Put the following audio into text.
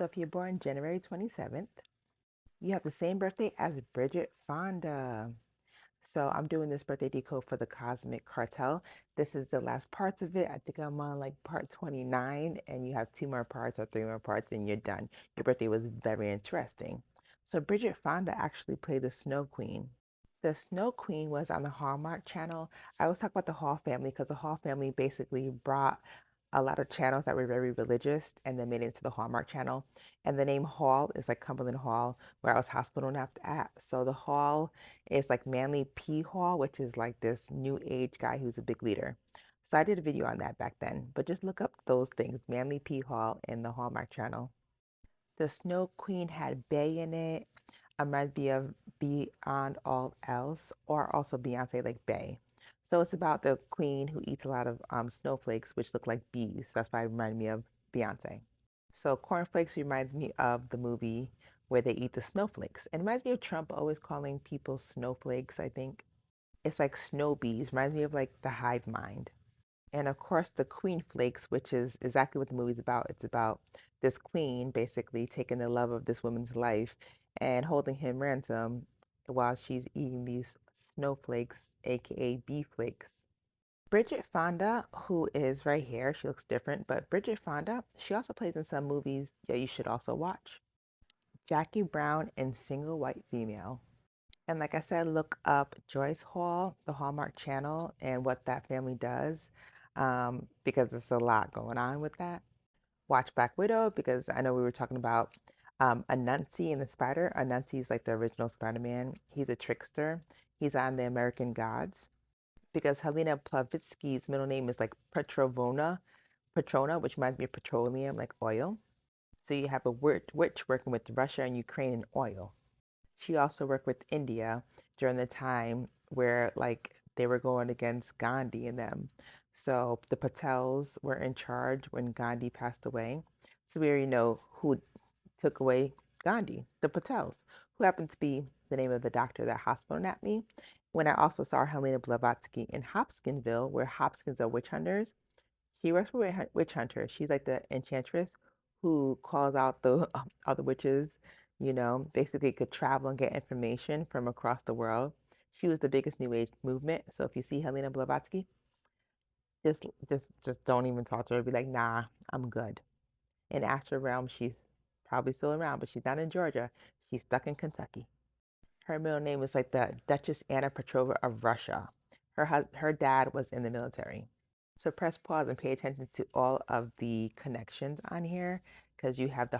So if you're born January 27th, you have the same birthday as Bridget Fonda. So I'm doing this birthday decode for the Cosmic Cartel. This is the last parts of it. I think I'm on like part 29, and you have two more parts or three more parts, and you're done. Your birthday was very interesting. So Bridget Fonda actually played the Snow Queen. The Snow Queen was on the Hallmark Channel. I always talk about the Hall family because the Hall family basically brought a lot of channels that were very religious and then made it into the Hallmark Channel. And the name Hall is like Cumberland Hall, where I was hospital napped at. So the Hall is like Manly P. Hall, which is like this new age guy who's a big leader. So I did a video on that back then, but just look up those things, Manly P. Hall in the Hallmark Channel. The Snow Queen had Bay in it. Reminds me of Beyond All Else, or also Beyonce like Bay. So it's about the queen who eats a lot of snowflakes, which look like bees. That's why it reminded me of Beyonce. So cornflakes reminds me of the movie where they eat the snowflakes. And reminds me of Trump always calling people snowflakes, I think. It's like snow bees. Reminds me of like the hive mind. And of course, the queen flakes, which is exactly what the movie's about. It's about this queen basically taking the love of this woman's life and holding him ransom while she's eating these snowflakes, aka bee flakes. Bridget Fonda, who is right here, she looks different, but Bridget Fonda, she also plays in some movies that you should also watch. Jackie Brown in Single White Female. And like I said, look up Joyce Hall, the Hallmark Channel, and what that family does, because there's a lot going on with that. Watch Black Widow, because I know we were talking about Anansi and the Spider. Anansi is like the original Spider-Man. He's a trickster. He's on the American Gods. Because Helena Plavitsky's middle name is like Petrona, which reminds me of petroleum, like oil. So you have a witch working with Russia and Ukraine in oil. She also worked with India during the time where like they were going against Gandhi and them. So the Patels were in charge when Gandhi passed away. So we already know who took away Gandhi, the Patels, who happened to be the name of the doctor that hospital napped me. When I also saw Helena Blavatsky in Hopkinsville, where Hopkins are witch hunters, she works for witch hunters. She's like the enchantress who calls out the other witches. Basically could travel and get information from across the world. She was the biggest New Age movement. So if you see Helena Blavatsky, just don't even talk to her. Be like, nah, I'm good. In Astral Realm, she's probably still around, but she's not in Georgia. She's stuck in Kentucky. Her middle name is like the Duchess Anna Petrova of Russia. Her dad was in the military. So press pause and pay attention to all of the connections on here because you have the